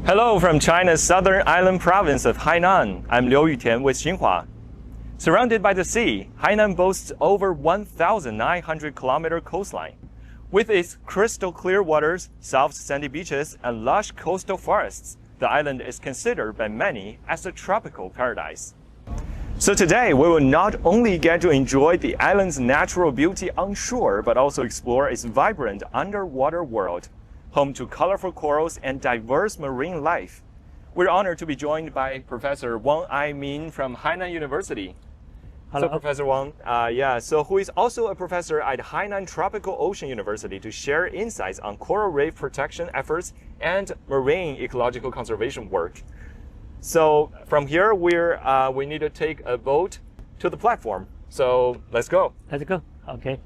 Hello from China's southern island province of Hainan. I'm Liu Yutian with Xinhua. Surrounded by the sea, Hainan boasts over 1,900-kilometer coastline. With its crystal clear waters, soft sandy beaches, and lush coastal forests, the island is considered by many as a tropical paradise. So today, we will not only get to enjoy the island's natural beauty on shore, but also explore its vibrant underwater world, home to colorful corals and diverse marine life. We're honored to be joined by Professor Wang Aimin from Hainan University. Hello. So Professor Wang, who is also a professor at Hainan Tropical Ocean University to share insights on coral reef protection efforts and marine ecological conservation work. So from here, we need to take a boat to the platform. So let's go. Let's go. Okay.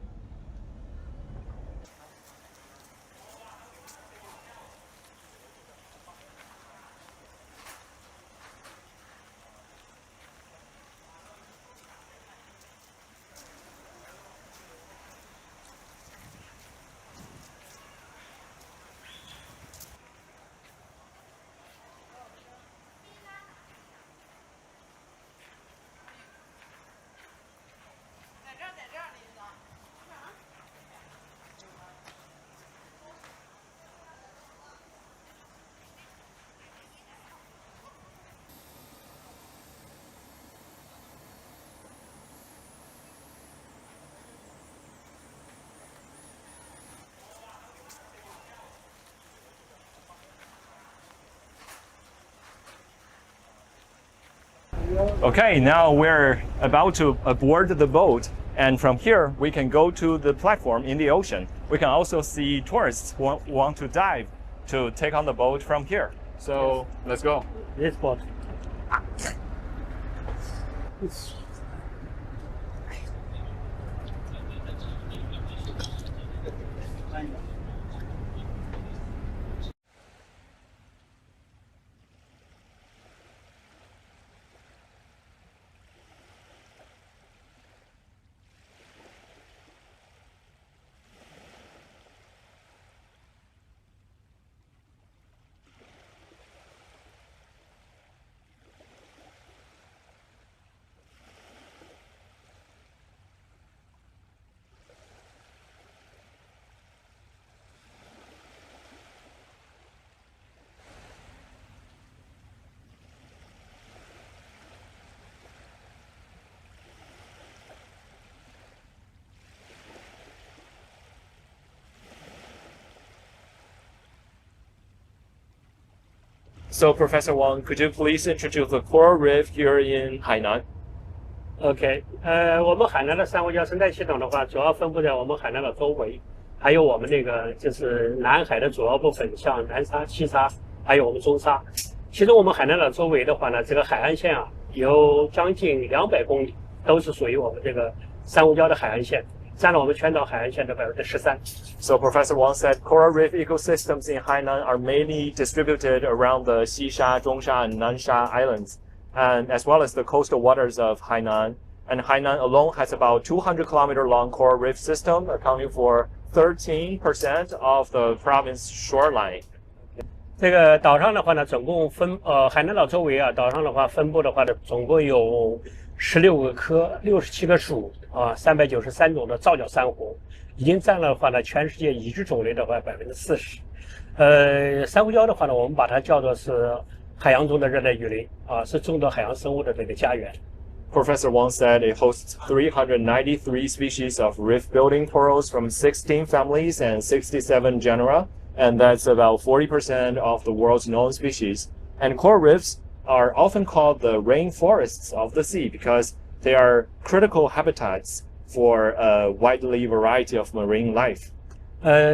Okay, now we're about to board the boat, and from here we can go to the platform in the ocean. We can also see tourists who want to dive to take on the boat from here. So let's go. This boat. So Professor Wang, could you please introduce the coral reef here in Hainan? OK， 我们海南的珊瑚礁生态系统的话，主要分布在我们海南岛周围，还有我们那个就是南海的主要部分，像南沙、西沙，还有我们中沙。其中我们海南岛周围的话呢，这个海岸线啊，有将近200公里，都是属于我们这个珊瑚礁的海岸线，占了我们全岛海岸线的13%。So Professor Wang said coral reef ecosystems in Hainan are mainly distributed around the Xisha, Zhongsha, and Nansha islands, and as well as the coastal waters of Hainan. And Hainan alone has about 200-kilometer long coral reef system, accounting for 13% of the province shoreline. 这个岛上的话呢，总共海南岛周围啊，岛上的话分布的话呢，总共有16个科、67个属啊，393种的皂角珊瑚，已经占了的话呢，全世界已知种类的话40%。珊瑚礁的话呢，我们把它叫做是海洋中的热带雨林啊，是众多海洋生物的这个家园。Professor Wang said it hosts 393 species of reef-building corals from 16 families and 67 genera, and that's about 40% of the world's known species. And coral reefs are often called the rainforests of the sea because they are critical habitats for a widely variety of marine life.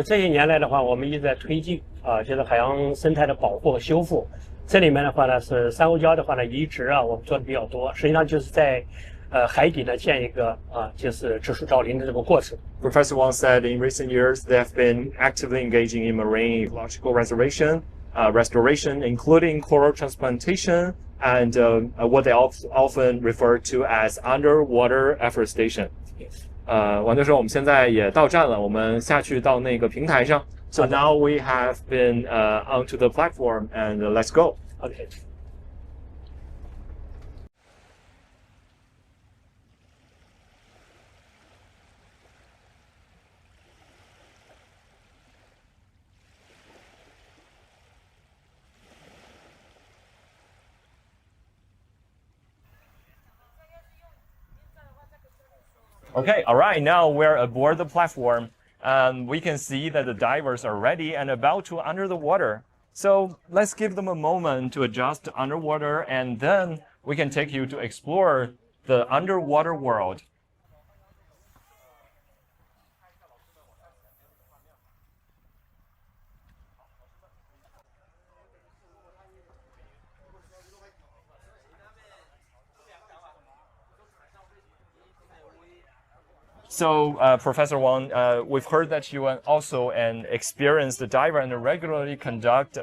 这些年来的话，我们一直在推进啊，就是海洋生态的保护和修复。这里面的话呢，是珊瑚礁的话呢，移植啊，我们做的比较多。实际上就是在海底呢建一个就是植树造林的这个过程。Professor Wang said in recent years they have been actively engaging in marine ecological restoration, including coral transplantation and what they often refer to as underwater afforestation. 王教授，我们现在也到站了，我们下去到那个平台上 So now we have been onto the platform, and let's go. OK。Okay, all right, now we're aboard the platform. We can see that the divers are ready and about to enter the water. So let's give them a moment to adjust underwater, and then we can take you to explore the underwater world. So, Professor Wang, we've heard that you are also an experienced diver and regularly conduct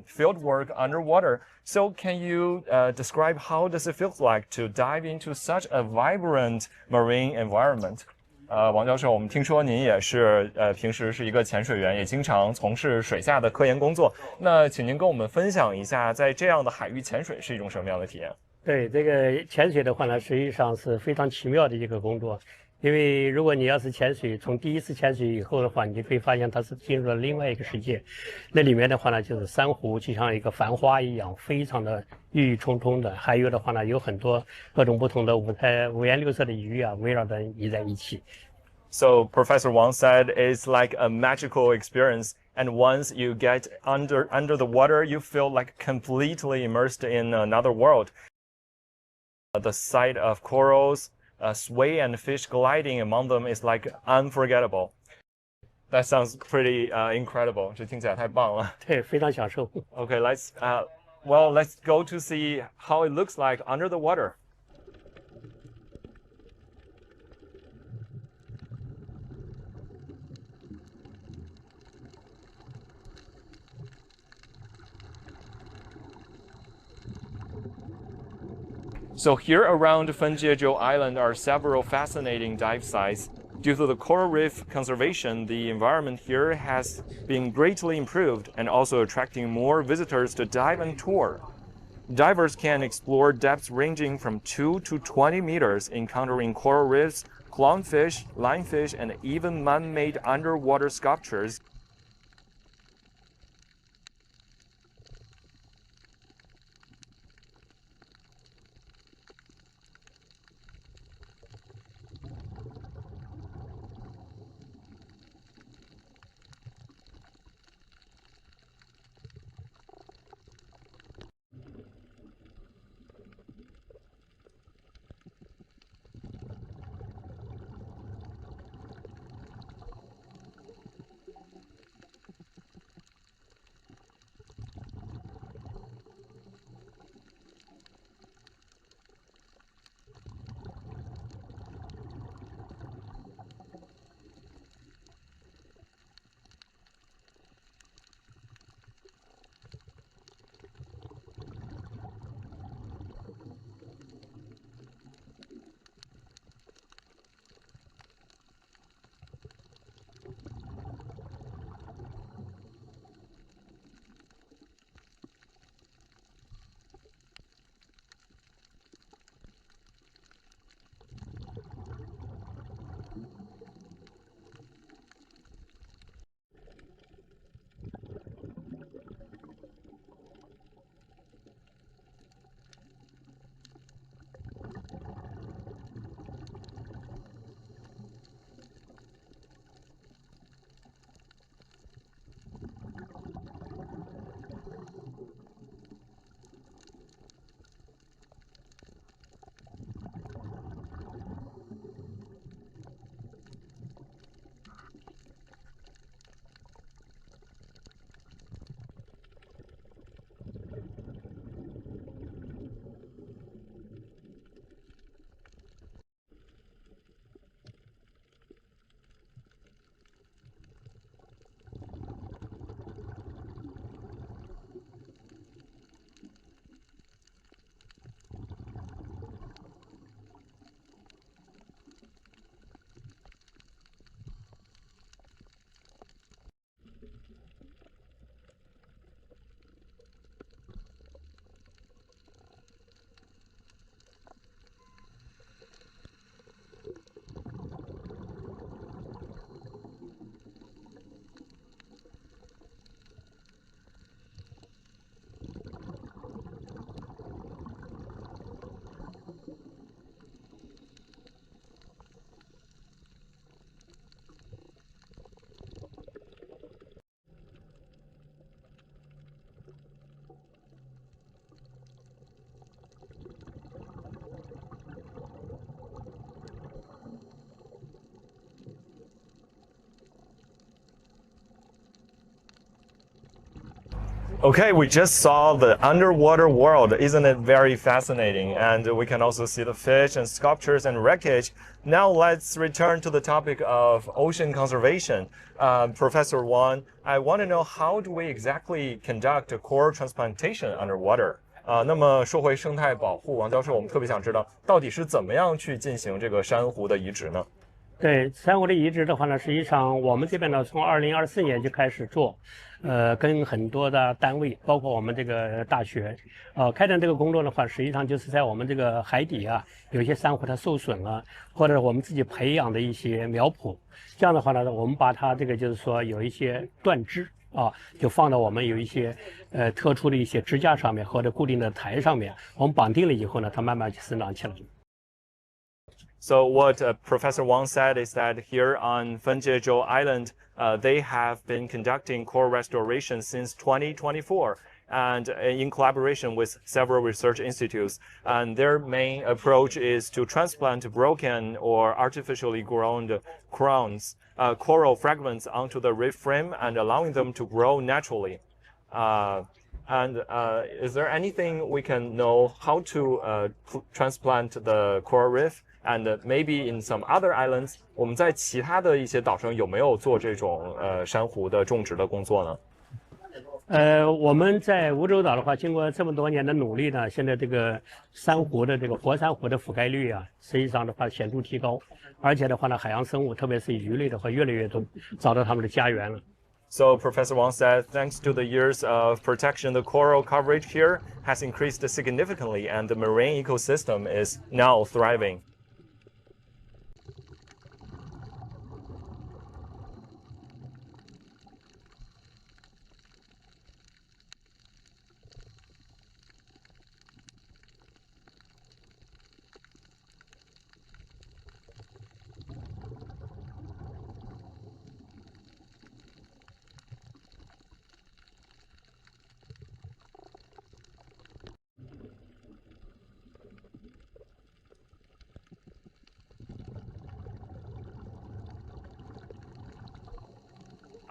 field work underwater. So, can you describe how does it feel like to dive into such a vibrant marine environment? 王教授，我们听说您也是平时是一个潜水员，也经常从事水下的科研工作。那请您跟我们分享一下，在这样的海域潜水是一种什么样的体验？对，这个潜水的话呢，实际上是非常奇妙的一个工作。因为如果你要是潜水，从第一次潜水以后的话，你就可以发现它是进入了另外一个世界。那里面的话呢，就是珊瑚就像一个繁花一样，非常的郁郁葱葱的。还有的话呢，有很多各种不同的五颜六色的鱼啊，围绕着你在一起。So Professor Wang said it's like a magical experience, and once you get under the water, you feel like completely immersed in another world. The sight of corals, sway and fish gliding among them is like unforgettable. That sounds pretty incredible. 这听起来太棒了。对，非常享受。Okay, let's go to see how it looks like under the water. So here around Fenjiezhou Island are several fascinating dive sites. Due to the coral reef conservation, the environment here has been greatly improved and also attracting more visitors to dive and tour. Divers can explore depths ranging from 2 to 20 meters, encountering coral reefs, clownfish, lionfish, and even man-made underwater sculptures. Okay, we just saw the underwater world. Isn't it very fascinating? And we can also see the fish and sculptures and wreckage. Now let's return to the topic of ocean conservation. Professor Wang, I want to know, how do we exactly conduct coral transplantation underwater? 那么说回生态保护，王教授，我们特别想知道，到底是怎么样去进行这个珊瑚的移植呢？对，珊瑚的移植的话呢，实际上我们这边呢，从2024年就开始做，跟很多的单位，包括我们这个大学，开展这个工作的话，实际上就是在我们这个海底啊，有一些珊瑚它受损了，或者我们自己培养的一些苗圃，这样的话呢，我们把它这个就是说有一些断枝啊，就放到我们有一些特殊的一些支架上面或者固定的台上面，我们绑定了以后呢，它慢慢就生长起来了。So what Professor Wang said is that here on Fenjiezhou Island, they have been conducting coral restoration since 2024, and in collaboration with several research institutes. And their main approach is to transplant broken or artificially grown crowns, coral fragments onto the reef frame and allowing them to grow naturally. Is there anything we can know how to transplant the coral reef? And maybe in some other islands, 我们在其他的一些岛上有没有做这种珊瑚的种植的工作呢？我们在梧州岛的话，经过这么多年的努力呢，现在这个珊瑚的这个活珊瑚的覆盖率啊，实际上的话显著提高，而且的话呢，海洋生物，特别是鱼类的话，越来越多找到它们的家园了。So Professor Wang said, thanks to the years of protection, the coral coverage here has increased significantly, and the marine ecosystem is now thriving.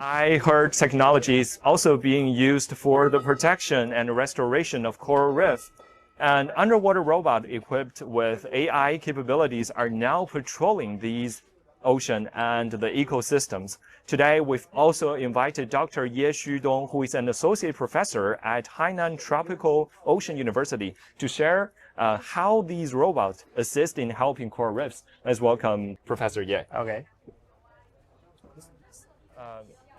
I heard technology is also being used for the protection and restoration of coral reef. And underwater robots equipped with AI capabilities are now patrolling these ocean and the ecosystems. Today, we've also invited Dr. Ye Xudong, who is an associate professor at Hainan Tropical Ocean University, to share how these robots assist in helping coral reefs. Let's welcome Professor Ye. Okay.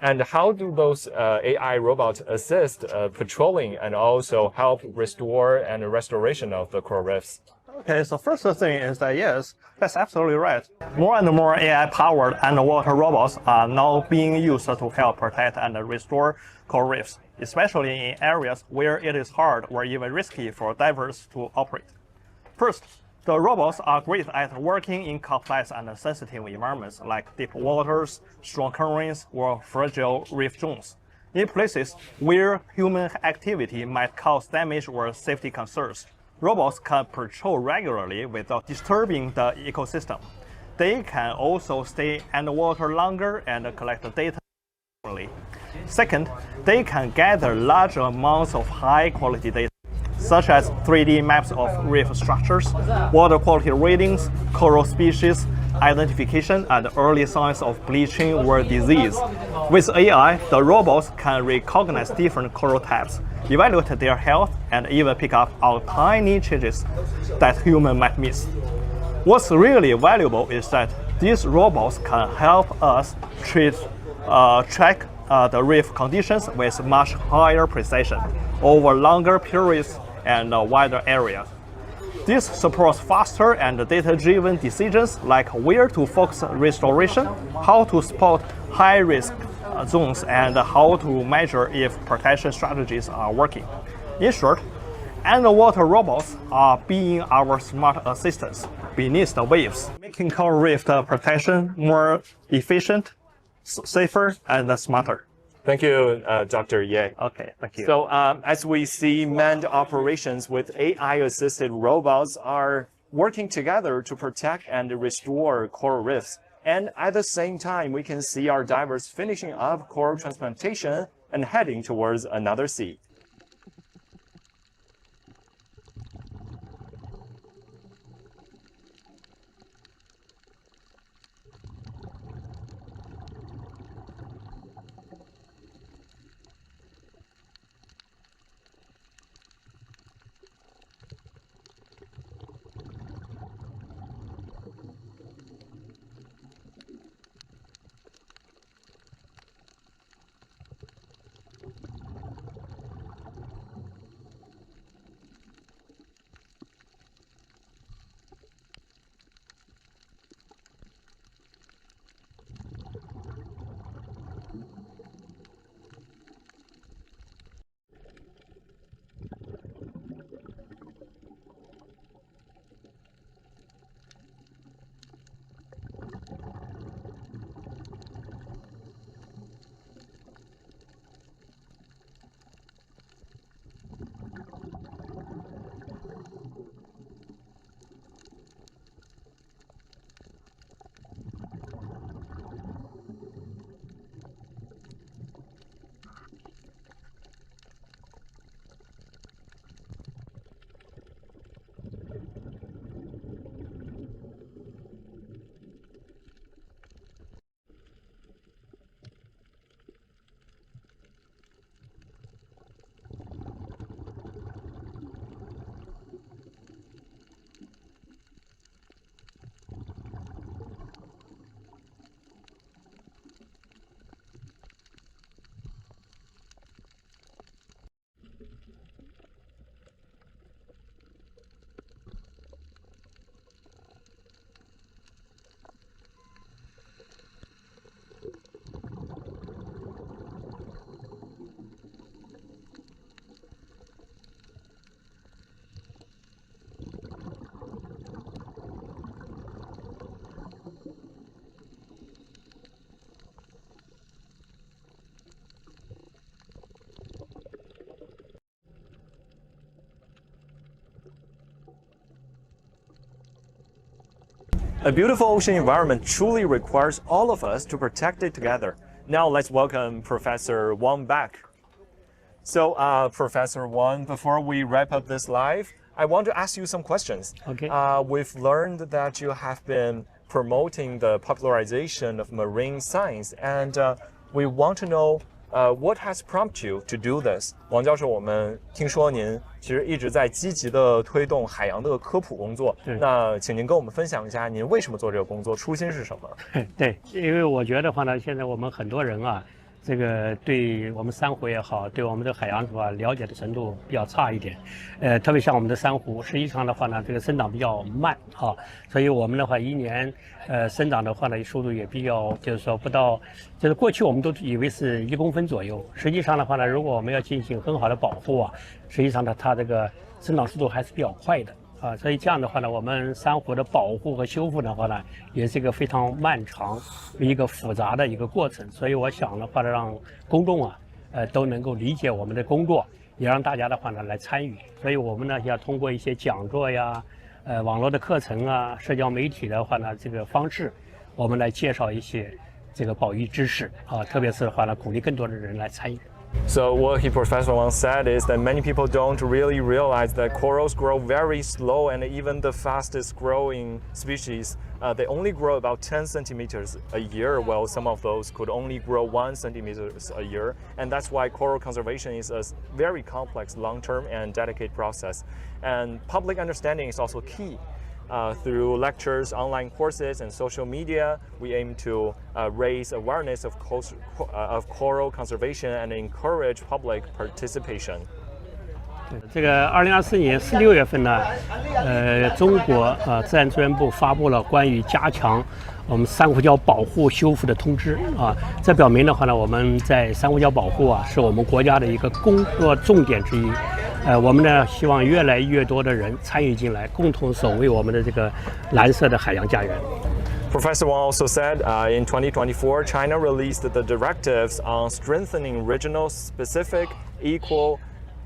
And how do those AI robots assist patrolling and also help restore and restoration of the coral reefs? Okay, so first thing is that yes, that's absolutely right. More and more AI-powered underwater robots are now being used to help protect and restore coral reefs, especially in areas where it is hard or even risky for divers to operate. First, the robots are great at working in complex and sensitive environments like deep waters, strong currents, or fragile reef zones. In places where human activity might cause damage or safety concerns, robots can patrol regularly without disturbing the ecosystem. They can also stay underwater longer and collect data. Second, they can gather large amounts of high-quality data, such as 3D maps of reef structures, water quality readings, coral species identification, and early signs of bleaching or disease. With AI, the robots can recognize different coral types, evaluate their health, and even pick up on tiny changes that humans might miss. What's really valuable is that these robots can help us track the reef conditions with much higher precision over longer periods and wider areas. This supports faster and data-driven decisions like where to focus restoration, how to spot high-risk zones, and how to measure if protection strategies are working. In short, underwater robots are being our smart assistants beneath the waves, making coral reef protection more efficient, safer, and smarter. Thank you, Dr. Ye. Okay, thank you. So as we see, manned operations with AI-assisted robots are working together to protect and restore coral reefs. And at the same time, we can see our divers finishing up coral transplantation and heading towards another sea. A beautiful ocean environment truly requires all of us to protect it together. Now let's welcome Professor Wang back. So, Professor Wang, before we wrap up this live, I want to ask you some questions. Okay. We've learned that you have been promoting the popularization of marine science, and we want to know what has prompted you to do this? 王教授，我们听说您其实一直在积极的推动海洋的科普工作。那请您跟我们分享一下，您为什么做这个工作，初心是什么？对，因为我觉得话呢，现在我们很多人啊，这个对我们珊瑚也好，对我们的海洋的话了解的程度比较差一点。特别像我们的珊瑚，实际上的话呢，这个生长比较慢啊，所以我们的话一年生长的话呢，速度也比较，就是说不到，就是过去我们都以为是1公分左右，实际上的话呢，如果我们要进行很好的保护啊，实际上呢，它这个生长速度还是比较快的。所以这样的话呢，我们珊瑚的保护和修复的话呢，也是一个非常漫长、一个复杂的一个过程。所以我想的话呢，让公众啊，都能够理解我们的工作，也让大家的话呢来参与。所以我们呢要通过一些讲座呀、网络的课程啊、社交媒体的话呢这个方式，我们来介绍一些这个保育知识啊，特别是的话呢，鼓励更多的人来参与。So what Professor Wang said is that many people don't really realize that corals grow very slow, and even the fastest growing species, they only grow about 10 centimeters a year, while some of those could only grow 1 centimeter a year. And that's why coral conservation is a very complex, long-term and dedicated process. And public understanding is also key. Through lectures, online courses, and social media, we aim to raise awareness of coral conservation and encourage public participation. 这个2024年4、6月份呢，中国自然资源部发布了关于加强我们珊瑚礁保护修复的通知啊。这表明的话呢，我们在珊瑚礁保护啊，是我们国家的一个工作重点之一。我们呢希望越来越多的人参与进来，共同守卫我们的这个蓝色的海洋家园。Professor Wang also said in 2024, China released the directives on strengthening regional-specific equal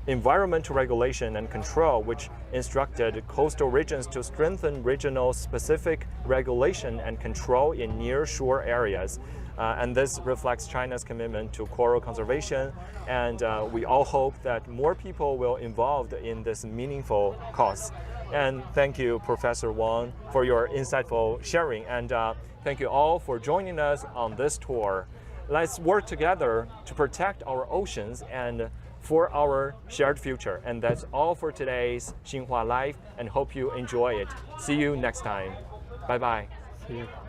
environmental regulation and control, which instructed coastal regions to strengthen regional-specific regulation and control in near-shore areas. And this reflects China's commitment to coral conservation, and we all hope that more people will involved in this meaningful cause. And thank you, Professor Wang, for your insightful sharing, and thank you all for joining us on this tour. Let's work together to protect our oceans and for our shared future. And that's all for today's Xinhua Live, and hope you enjoy it. See you next time. Bye-bye. See you.